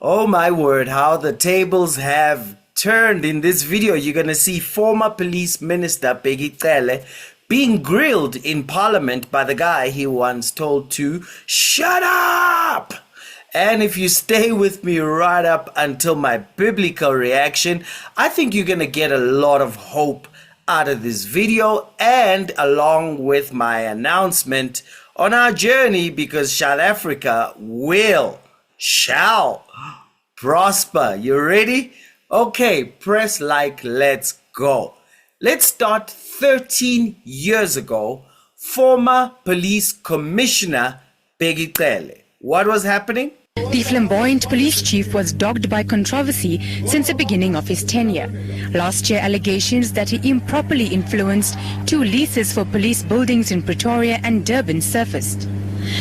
Oh my word, how the tables have turned. In this video, you're going to see former Police Minister Bheki Cele being grilled in Parliament by the guy he once told to shut up. And if you stay with me right up until my biblical reaction, I think you're going to get a lot of hope out of this video, and along with my announcement on our journey, because South Africa shall prosper. You ready? Okay, press like, let's go. Let's start 13 years ago. Former Police Commissioner Bheki Cele. What was happening? The flamboyant police chief was dogged by controversy since the beginning of his tenure. Last year, allegations that he improperly influenced 2 leases for police buildings in Pretoria and Durban surfaced.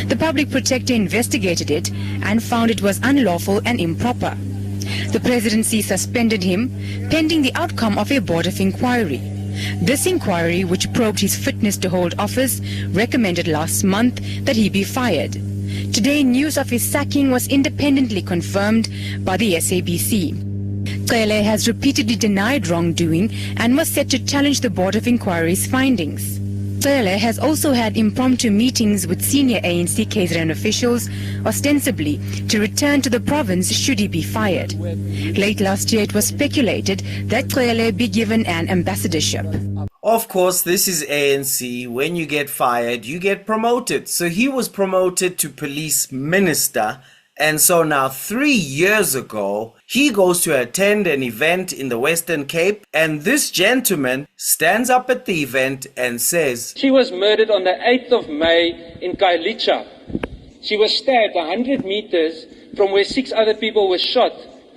The public protector investigated it and found it was unlawful and improper. The presidency suspended him pending the outcome of a board of inquiry. This inquiry, which probed his fitness to hold office, recommended last month that he be fired. Today, news of his sacking was independently confirmed by the SABC. Cele has repeatedly denied wrongdoing and was set to challenge the Board of Inquiry's findings. Cele has also had impromptu meetings with senior ANC KZN officials, ostensibly to return to the province should he be fired. Late last year, it was speculated that Cele be given an ambassadorship. Of course, this is ANC. When you get fired, you get promoted. So he was promoted to police minister. And so now 3 years ago, he goes to attend an event in the Western Cape. And this gentleman stands up at the event and says, she was murdered on the 8th of May in Kailicha. She was stabbed 100 meters from where 6 other people were shot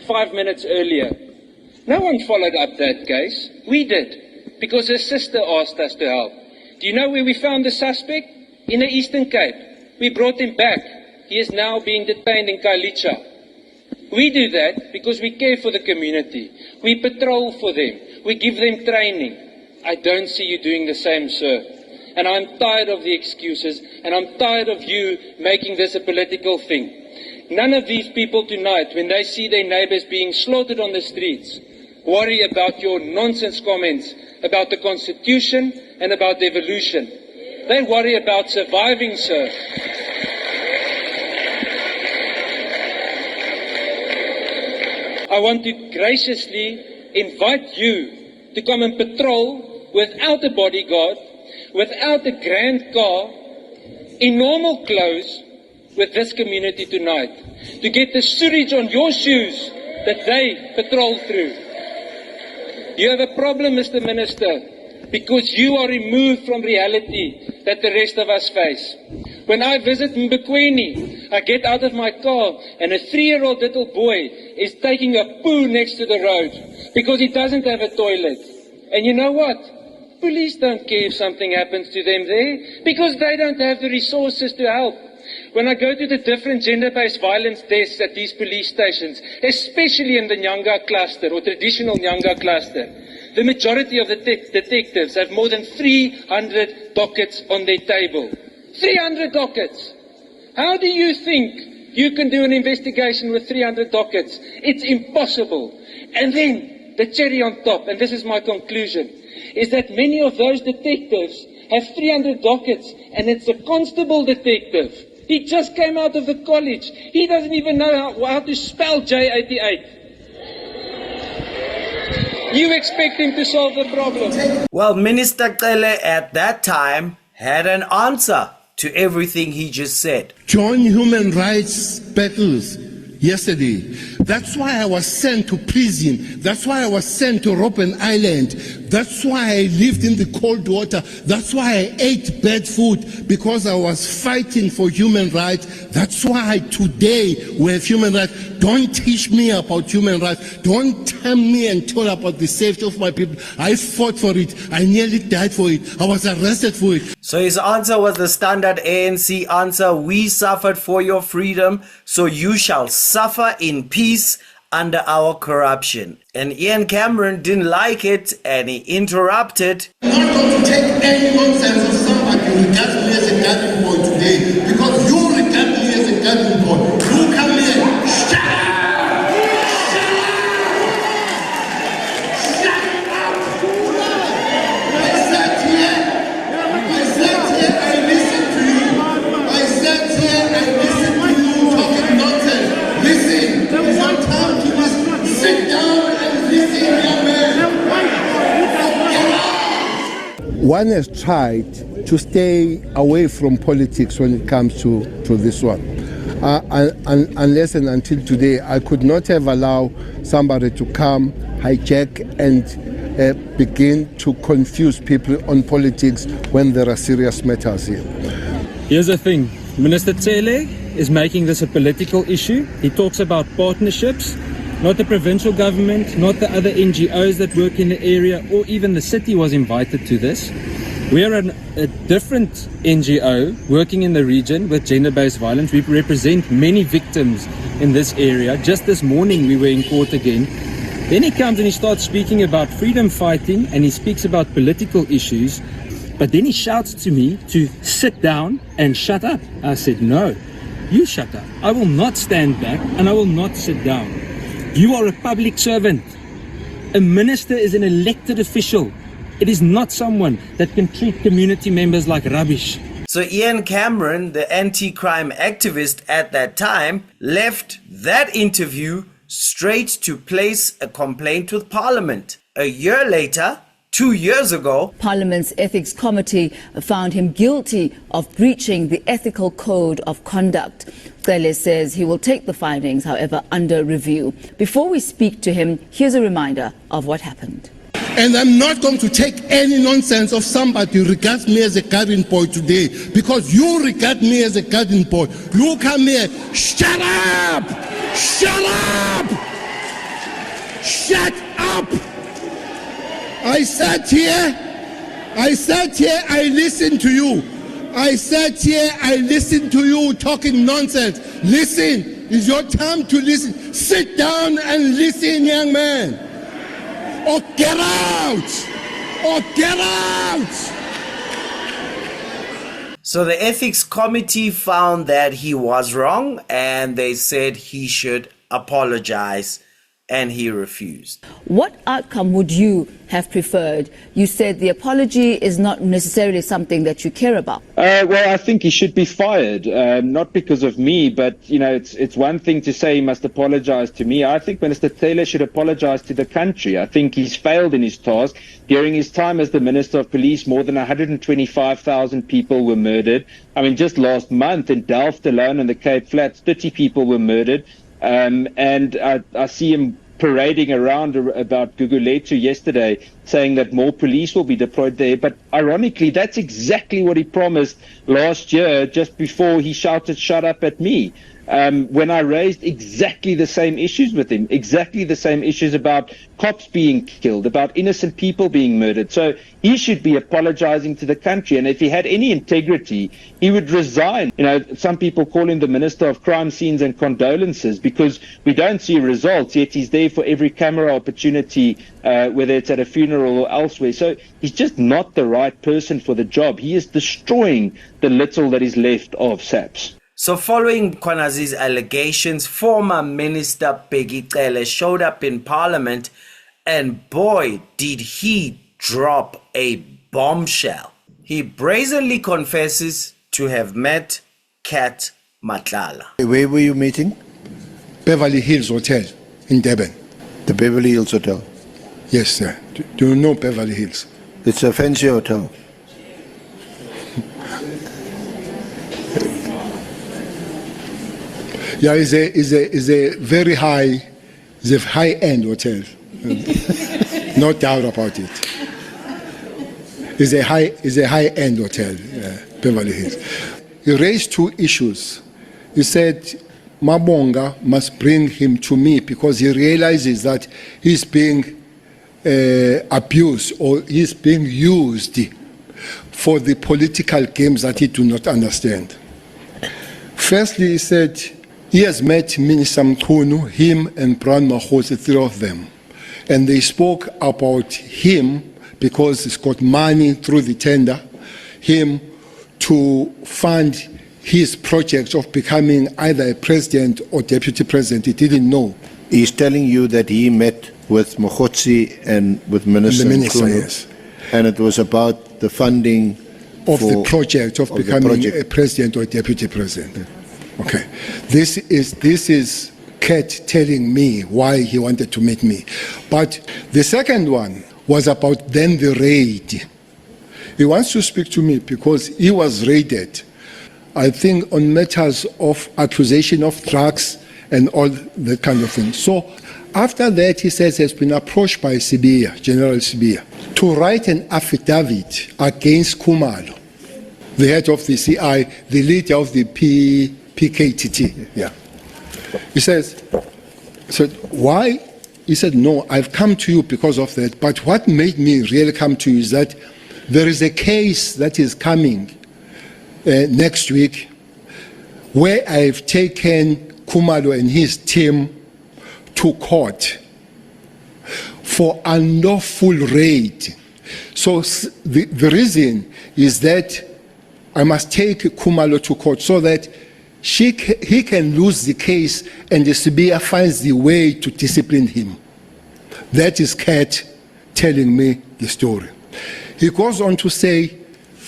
5 minutes earlier. No one followed up that case. We did. Because her sister asked us to help. Do you know where we found the suspect? In the Eastern Cape. We brought him back. He is now being detained in Kailicha. We do that because we care for the community. We patrol for them. We give them training. I don't see you doing the same, sir. And I'm tired of the excuses, and I'm tired of you making this a political thing. None of these people tonight, when they see their neighbors being slaughtered on the streets, worry about your nonsense comments about the Constitution and about devolution. They worry about surviving, sir. I want to graciously invite you to come and patrol without a bodyguard, without a grand car, in normal clothes with this community tonight, to get the sewage on your shoes that they patrol through. You have a problem, Mr. Minister, because you are removed from reality that the rest of us face. When I visit Mbekweni, I get out of my car and a 3-year-old little boy is taking a poo next to the road because he doesn't have a toilet. And you know what? Police don't care if something happens to them there because they don't have the resources to help. When I go to the different gender-based violence desks at these police stations, especially in the Nyanga cluster or traditional Nyanga cluster, the majority of the detectives have more than 300 dockets on their table. 300 dockets! How do you think you can do an investigation with 300 dockets? It's impossible. And then, the cherry on top, and this is my conclusion, is that many of those detectives have 300 dockets, and it's a constable detective. He just came out of the college. He doesn't even know how to spell J88. You expect him to solve the problem. Well, Minister Cele at that time had an answer to everything he just said. Join human rights battles yesterday. That's why I was sent to prison. That's why I was sent to Robben Island. That's why I lived in the cold water. That's why I ate bad food, because I was fighting for human rights. That's why today we have human rights. Don't teach me about human rights. Don't tell me and tell about the safety of my people. I fought for it. I nearly died for it. I was arrested for it. So his answer was the standard ANC answer. We suffered for your freedom, so you shall suffer in peace under our corruption. And Ian Cameron didn't like it and he interrupted. I'm not going to take any nonsense of somebody who regards me as a gathering boy today, because you regard me as a gathering boy. You come here, shut up! one has tried to stay away from politics when it comes to this one. Unless and until today, I could not have allowed somebody to come, hijack and begin to confuse people on politics when there are serious matters here. Here's the thing, Minister Cele is making this a political issue. He talks about partnerships, not the provincial government, not the other NGOs that work in the area, or even the city was invited to this. We are a different NGO working in the region with gender-based violence. We represent many victims in this area. Just this morning we were in court again. Then he comes and he starts speaking about freedom fighting and he speaks about political issues. But then he shouts to me to sit down and shut up. I said, no, you shut up. I will not stand back and I will not sit down. You are a public servant. A minister is an elected official. It is not someone that can treat community members like rubbish. So Ian Cameron, the anti-crime activist at that time, left that interview straight to place a complaint with Parliament. A year later, 2 years ago, Parliament's Ethics Committee found him guilty of breaching the ethical code of conduct. Cele says he will take the findings, however, under review. Before we speak to him, here's a reminder of what happened. And I'm not going to take any nonsense of somebody who regards me as a garden boy today, because you regard me as a garden boy. You come here, shut up! Shut up! Shut up! I sat here, I listened to you. I sat here, I listened to you talking nonsense. Listen, it's your time to listen. Sit down and listen, young man. Or get out! Or get out! So the ethics committee found that he was wrong and they said he should apologize, and he refused. What outcome would you have preferred? You said the apology is not necessarily something that you care about. Well, I think he should be fired, not because of me, but, you know, it's one thing to say he must apologize to me. I think Minister Cele should apologize to the country. I think he's failed in his task. During his time as the Minister of Police, more than 125,000 people were murdered. I mean, just last month in Delft alone in the Cape Flats, 30 people were murdered. And I see him parading around about Gugulethu yesterday, saying that more police will be deployed there. But ironically, that's exactly what he promised last year, just before he shouted, "Shut up" at me. When I raised exactly the same issues with him, exactly the same issues about cops being killed, about innocent people being murdered. So he should be apologizing to the country. And if he had any integrity, he would resign. You know, some people call him the Minister of Crime Scenes and Condolences because we don't see results, yet he's there for every camera opportunity, whether it's at a funeral or elsewhere. So he's just not the right person for the job. He is destroying the little that is left of SAPS. So following Kwanazi's allegations, former Minister Bheki Cele showed up in Parliament, and boy, did he drop a bombshell. He brazenly confesses to have met Cat Matlala. Where were you meeting? Beverly Hills Hotel in Durban. The Beverly Hills Hotel. Yes, sir. Do you know Beverly Hills? It's a fancy hotel. Yeah, it's a very high-end hotel. No doubt about it. It's a high-end hotel, Beverly Hills. He raised two issues. He said Mabonga must bring him to me because he realizes that he's being abused or he's being used for the political games that he do not understand. Firstly, he said he has met Minister Mkhunu, him and Brown Mahosi, three of them. And they spoke about him because he's got money through the tender, him to fund his project of becoming either a president or deputy president. He didn't know. He's telling you that he met with Mohotsi and with Minister Mkhunu, yes. And it was about the funding of the project of becoming a president or a deputy president. Okay, this is Cat telling me why he wanted to meet me. But the second one was about then the raid. He wants to speak to me because he was raided, I think, on matters of accusation of drugs and all that kind of thing. So after that, he says he has been approached by Sibiya, General Sibiya, to write an affidavit against Khumalo, the head of the CI, the leader of the PKTT. Yeah. He says, why? He said, no, I've come to you because of that. But what made me really come to you is that there is a case that is coming next week where I've taken Khumalo and his team to court for unlawful raid. So the reason is that I must take Khumalo to court so that he can lose the case and the Sibiya finds the way to discipline him. That is Cat telling me the story. He goes on to say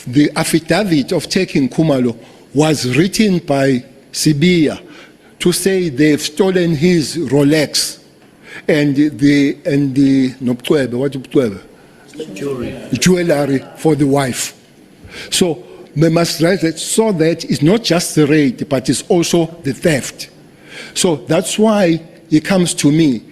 the affidavit of taking Khumalo was written by Sibiya to say they've stolen his Rolex and the jewelry for the wife. So they must write that so that it's not just the raid, but it's also the theft. So that's why he comes to me.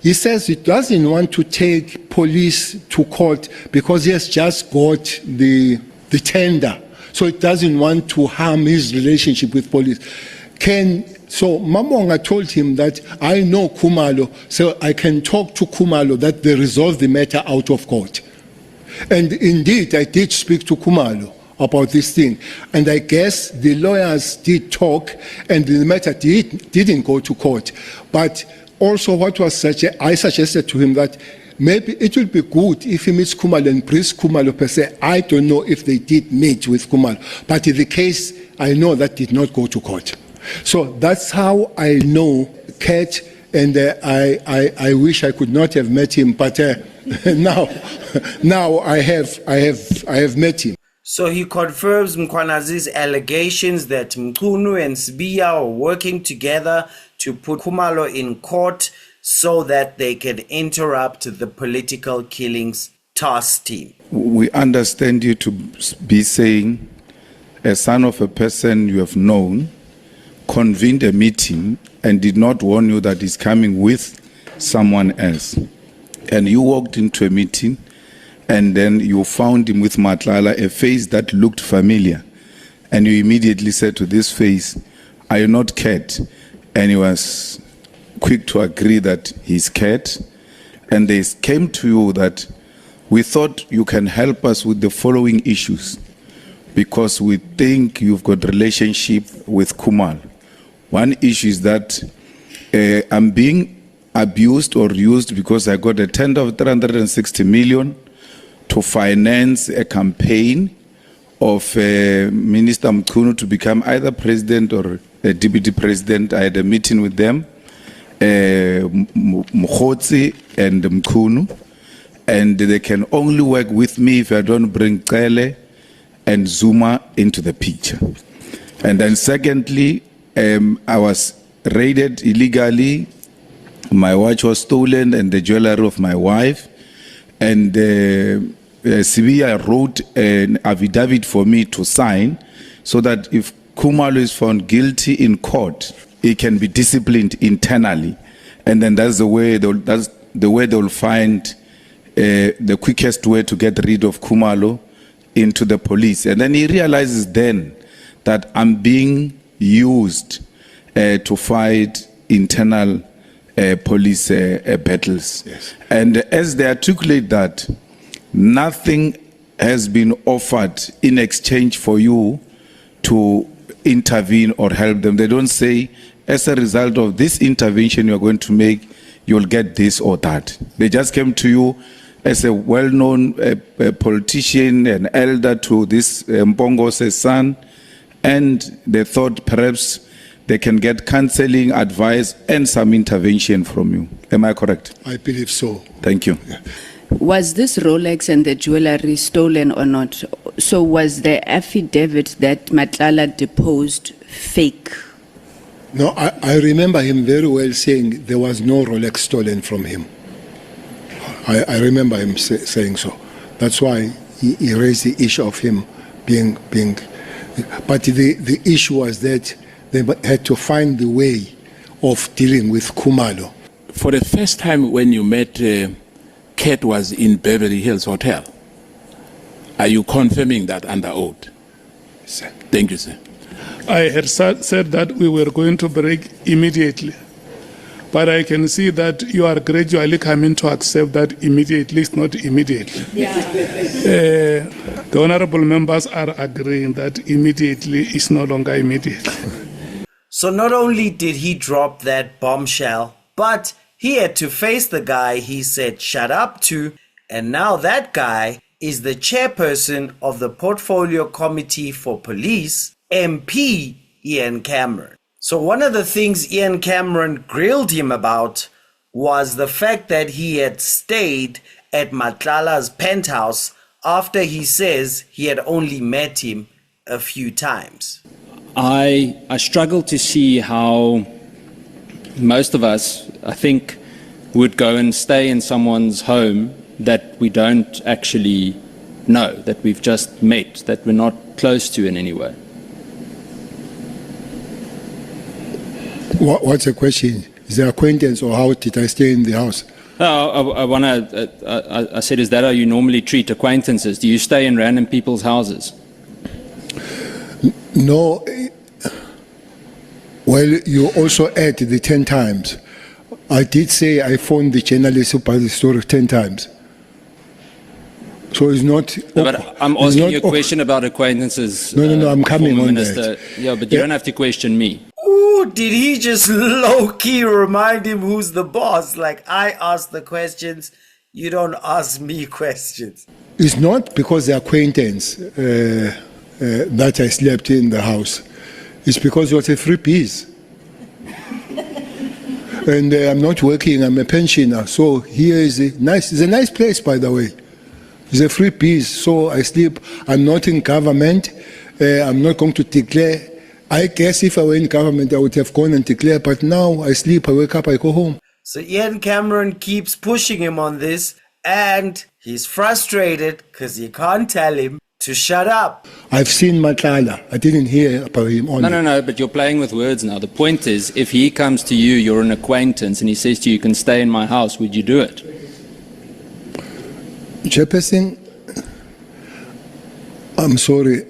He says he doesn't want to take police to court because he has just got the tender. So he doesn't want to harm his relationship with police. So Mamonga told him that I know Khumalo, so I can talk to Khumalo that they resolve the matter out of court. And indeed, I did speak to Khumalo about this thing. And I guess the lawyers did talk and the matter didn't go to court. But also what was I suggested to him that maybe it will be good if he meets Khumalo and brings Khumalo per se. I don't know if they did meet with Khumalo. But in the case, I know that did not go to court. So that's how I know Cat, and I wish I could not have met him, but now I have met him. So he confirms Mkwanazi's allegations that Mchunu and Sibiya are working together to put Khumalo in court so that they can interrupt the political killings task team. We understand you to be saying a son of a person you have known convened a meeting and did not warn you that he's coming with someone else. And you walked into a meeting and then you found him with Matlala, a face that looked familiar. And you immediately said to this face, "Are you not Cat?" And he was quick to agree that he's Cat. And they came to you that we thought you can help us with the following issues because we think you've got relationship with Khumalo. One issue is that I'm being abused or used because I got a tender of 360 million to finance a campaign of Minister Mchunu to become either president or a deputy president. I had a meeting with them, Mkhotsi and Mchunu, and they can only work with me if I don't bring Cele and Zuma into the picture. And then secondly, I was raided illegally. My watch was stolen and the jewelry of my wife. And Sibiya wrote an affidavit for me to sign so that if Khumalo is found guilty in court, he can be disciplined internally. And then that's the way they'll find the quickest way to get rid of Khumalo into the police. And then he realizes then that I'm being used to fight internal police battles. Yes. And as they articulate that, nothing has been offered in exchange for you to intervene or help them. They don't say, as a result of this intervention you're going to make, you'll get this or that. They just came to you as a well-known politician, an elder to this Mpongo's son, and they thought perhaps they can get counseling, advice, and some intervention from you. Am I correct? I believe so. Thank you. Yeah. Was this Rolex and the jewelry stolen or not? So was the affidavit that Matlala deposed fake? No, I remember him very well saying there was no Rolex stolen from him. I remember him saying so. That's why he raised the issue of him being. But the issue was that they had to find the way of dealing with Khumalo. For the first time when you met, Cat was in Beverly Hills Hotel. Are you confirming that under oath? Sir. Thank you, sir. I had said that we were going to break immediately. But I can see that you are gradually coming to accept that immediately is not immediately. Yeah. The honorable members are agreeing that immediately is no longer immediate. So not only did he drop that bombshell, but he had to face the guy he said shut up to, and now that guy is the chairperson of the Portfolio Committee for Police, MP Ian Cameron. So one of the things Ian Cameron grilled him about was the fact that he had stayed at Matlala's penthouse after he says he had only met him a few times. I struggle to see how most of us, I think, would go and stay in someone's home that we don't actually know, that we've just met, that we're not close to in any way. What's the question? Is there acquaintance, or how did I stay in the house? I said, is that how you normally treat acquaintances? Do you stay in random people's houses? No. Well, you also add the 10 times. I did say I phoned the journalist about the story 10 times. So it's not... But I'm asking you a question about acquaintances. No, I'm coming on that. Yeah, but you don't have to question me. Ooh, did he just low-key remind him who's the boss? Like, I ask the questions, you don't ask me questions. It's not because the acquaintance that I slept in the house. It's because it was a free piece. And I'm not working, I'm a pensioner. So here is it's a nice place, by the way. It's a free piece, so I sleep. I'm not in government. I'm not going to declare. I guess if I were in government, I would have gone and declared. But now I sleep, I wake up, I go home. So Ian Cameron keeps pushing him on this, and he's frustrated because he can't tell him to shut up. I've seen Matlala. I didn't hear about him only. No, but you're playing with words now. The point is, if he comes to you, you're an acquaintance, and he says to you, you can stay in my house, would you do it? Chairperson, I'm sorry.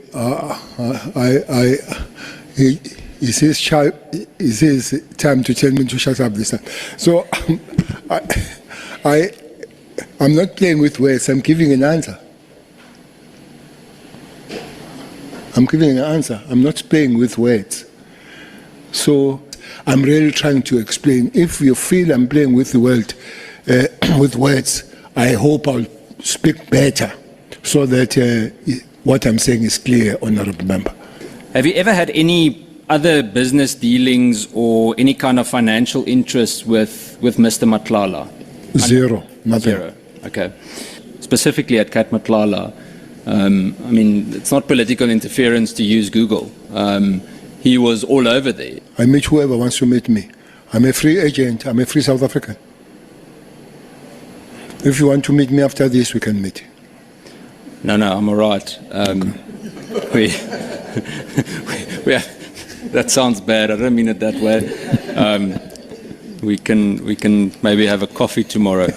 It's his time to tell me to shut up this time. So I'm not playing with words. I'm giving an answer. I'm giving an answer. I'm not playing with words. So I'm really trying to explain. If you feel I'm playing with the word, with words, I hope I'll speak better so that what I'm saying is clear, Honourable Member. Have you ever had any other business dealings or any kind of financial interests with Mr. Matlala? Zero, nothing. Zero, okay. Specifically at Cat Matlala, I mean, it's not political interference to use Google. He was all over there. I meet whoever wants to meet me. I'm a free agent. I'm a free South African. If you want to meet me after this, we can meet. No, I'm all right. That sounds bad. I don't mean it that way. We can maybe have a coffee tomorrow.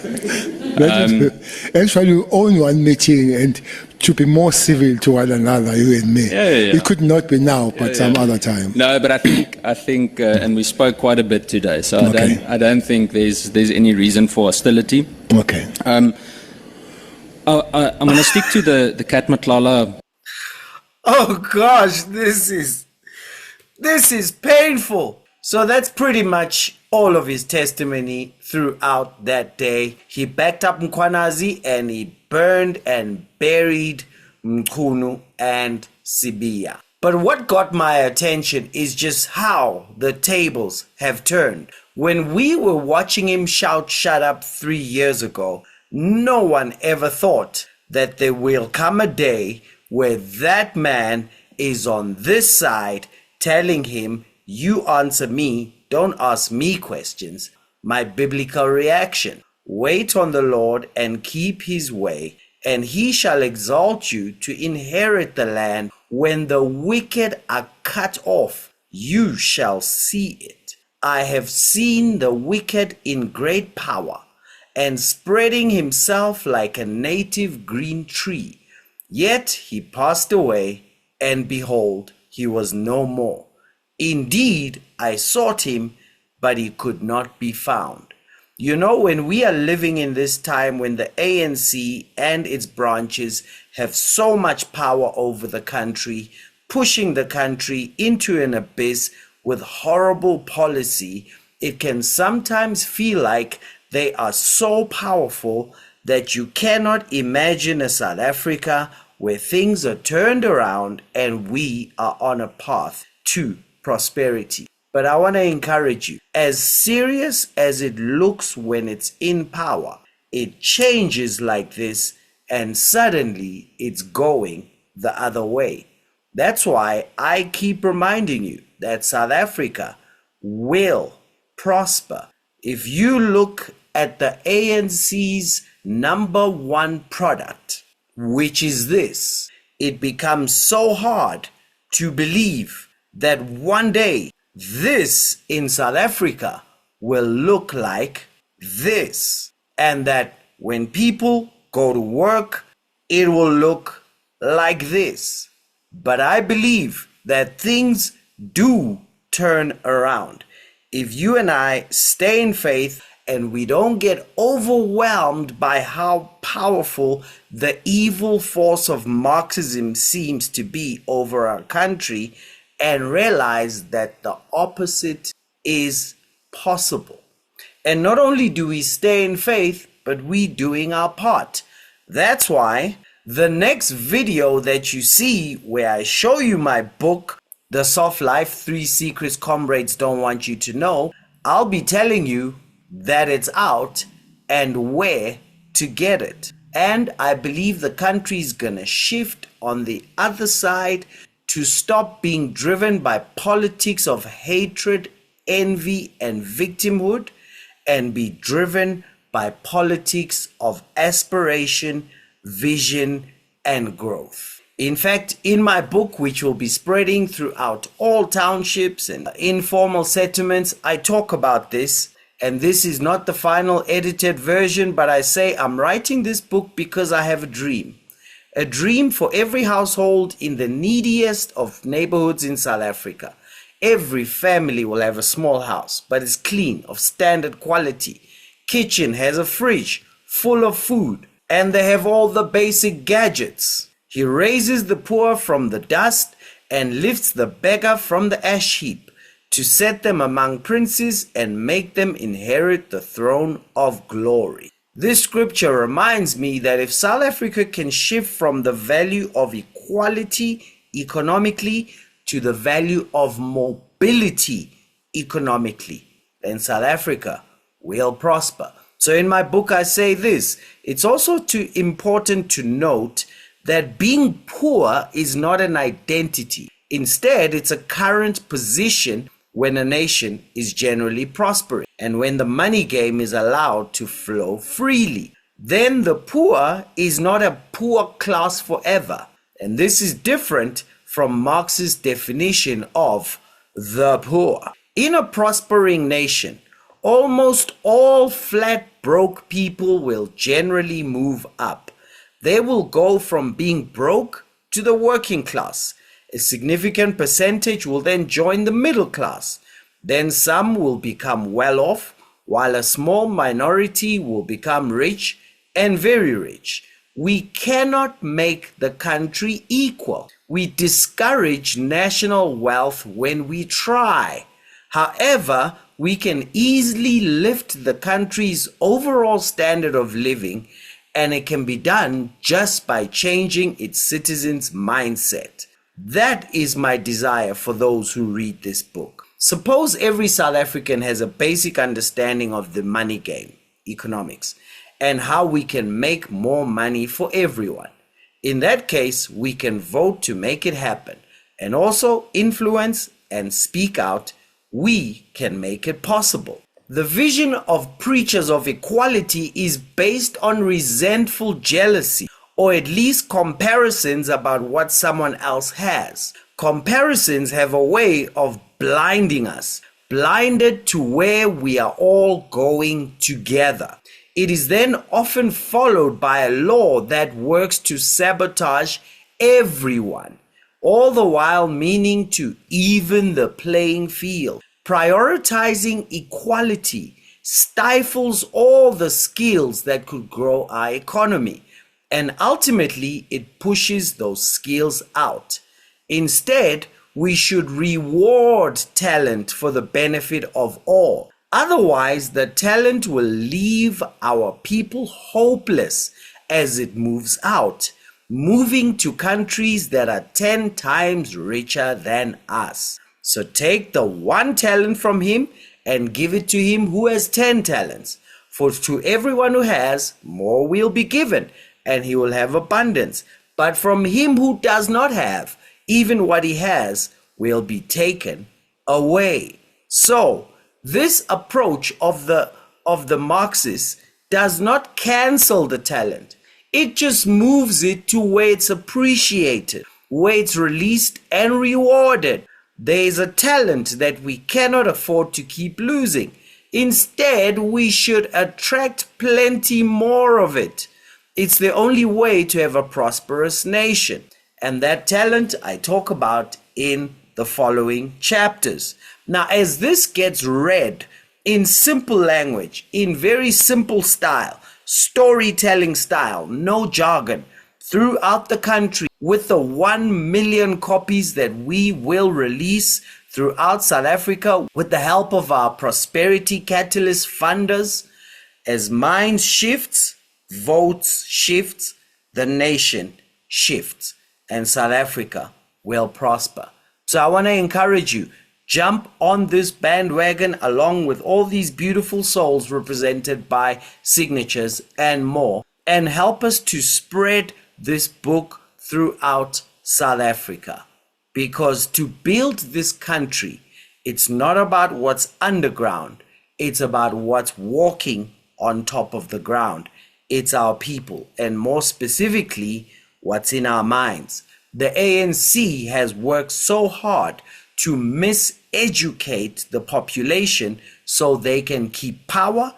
Actually, we own one meeting and to be more civil to one another, you and me. Yeah. It could not be now, but some other time. No, but I think, and we spoke quite a bit today, so Okay. I don't think there's any reason for hostility. Okay. I'm going to stick to the Cat Matlala. Oh gosh, this is painful. So that's pretty much all of his testimony throughout that day. He backed up Mkhwanazi and he burned and buried Mkhunu and Sibiya. But what got my attention is just how the tables have turned. When we were watching him shout "shut up" 3 years ago, no one ever thought that there will come a day where that man is on this side telling him, you answer me, don't ask me questions. My biblical reaction: wait on the Lord and keep his way, and he shall exalt you to inherit the land. When the wicked are cut off, you shall see it. I have seen the wicked in great power, and spreading himself like a native green tree. Yet he passed away, and behold, he was no more. Indeed, I sought him, but he could not be found. You know, when we are living in this time when the ANC and its branches have so much power over the country, pushing the country into an abyss with horrible policy, it can sometimes feel like they are so powerful that you cannot imagine a South Africa where things are turned around and we are on a path to prosperity. But I want to encourage you, as serious as it looks when it's in power, it changes like this and suddenly it's going the other way. That's why I keep reminding you that South Africa will prosper. If you look at the ANC's #1 product, which is this, it becomes so hard to believe that one day this in South Africa will look like this, and that when people go to work, it will look like this. But I believe that things do turn around if you and I stay in faith and we don't get overwhelmed by how powerful the evil force of Marxism seems to be over our country, and realize that the opposite is possible. And not only do we stay in faith, but we doing our part. That's why the next video that you see where I show you my book, The Soft Life, 3 Secrets Comrades Don't Want You to Know, I'll be telling you that it's out and where to get it. And I believe the country's gonna shift on the other side to stop being driven by politics of hatred, envy, and victimhood, and be driven by politics of aspiration, vision, and growth. In fact, in my book, which will be spreading throughout all townships and informal settlements, I talk about this. And this is not the final edited version, but I say I'm writing this book because I have a dream. A dream for every household in the neediest of neighborhoods in South Africa. Every family will have a small house, but it's clean, of standard quality. Kitchen has a fridge full of food, and they have all the basic gadgets. He raises the poor from the dust and lifts the beggar from the ash heap to set them among princes and make them inherit the throne of glory. This scripture reminds me that if South Africa can shift from the value of equality economically to the value of mobility economically, then South Africa will prosper. So in my book, I say this. It's also important to note that being poor is not an identity. Instead, it's a current position when a nation is generally prospering and when the money game is allowed to flow freely. Then the poor is not a poor class forever. And this is different from Marx's definition of the poor. In a prospering nation, almost all flat broke people will generally move up. They will go from being broke to the working class. A significant percentage will then join the middle class. Then some will become well off, while a small minority will become rich and very rich. We cannot make the country equal. We discourage national wealth when we try. However, we can easily lift the country's overall standard of living, and it can be done just by changing its citizens' mindset. That is my desire for those who read this book. Suppose every South African has a basic understanding of the money game, economics, and how we can make more money for everyone. In that case, we can vote to make it happen, and also influence and speak out. We can make it possible. The vision of preachers of equality is based on resentful jealousy or at least comparisons about what someone else has. Comparisons have a way of blinding us, blinded to where we are all going together. It is then often followed by a law that works to sabotage everyone, all the while meaning to even the playing field. Prioritizing equality stifles all the skills that could grow our economy, and ultimately it pushes those skills out. Instead, we should reward talent for the benefit of all. Otherwise, the talent will leave our people hopeless as it moves out, moving to countries that are 10 times richer than us. So take the one talent from him and give it to him who has 10 talents. For to everyone who has, more will be given, and he will have abundance. But from him who does not have, even what he has will be taken away. So, this approach of the Marxists does not cancel the talent. It just moves it to where it's appreciated, where it's released and rewarded. There is a talent that we cannot afford to keep losing. Instead, we should attract plenty more of it. It's the only way to have a prosperous nation. And that talent I talk about in the following chapters. Now, as this gets read in simple language, in very simple style, storytelling style, no jargon, throughout the country, with the 1 million copies that we will release throughout South Africa with the help of our Prosperity Catalyst funders, as minds shifts, votes shifts, the nation shifts, and South Africa will prosper. So I want to encourage you, jump on this bandwagon along with all these beautiful souls represented by signatures and more, and help us to spread this book throughout South Africa. Because to build this country, it's not about what's underground, it's about what's walking on top of the ground. It's our people, and more specifically, what's in our minds. The ANC has worked so hard to miseducate the population so they can keep power,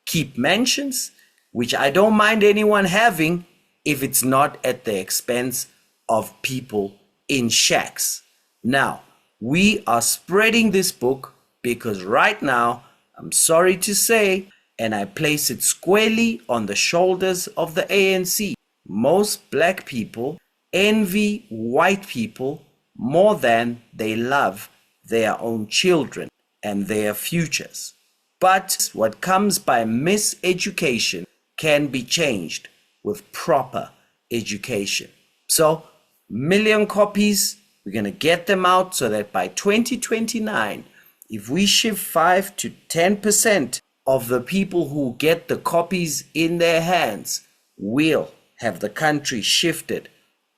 keep mansions, which I don't mind anyone having if it's not at the expense of people in shacks. Now, we are spreading this book because right now, I'm sorry to say, and I place it squarely on the shoulders of the ANC, most black people envy white people more than they love their own children and their futures. But what comes by miseducation can be changed with proper education. So, 1 million copies, we're going to get them out so that by 2029, if we shift 5 to 10% of the people who get the copies in their hands, we'll have the country shifted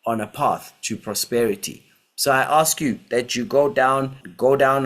on a path to prosperity. So I ask you that you go down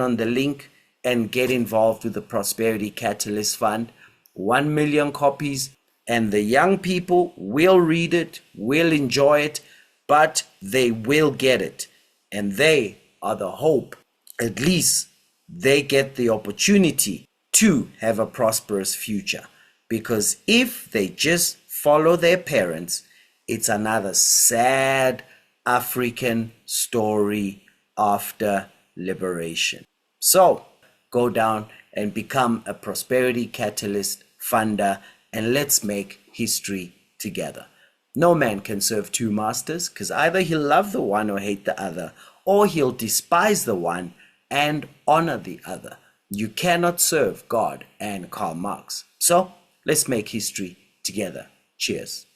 on the link and get involved with the Prosperity Catalyst Fund. 1 million copies, and the young people will read it, will enjoy it, but they will get it. And they are the hope. At least they get the opportunity to have a prosperous future. Because if they just follow their parents, it's another sad African story after liberation. So go down and become a Prosperity Catalyst funder, and let's make history together. No man can serve two masters, because either he'll love the one or hate the other, or he'll despise the one and honor the other. You cannot serve God and Karl Marx. So let's make history together. Cheers.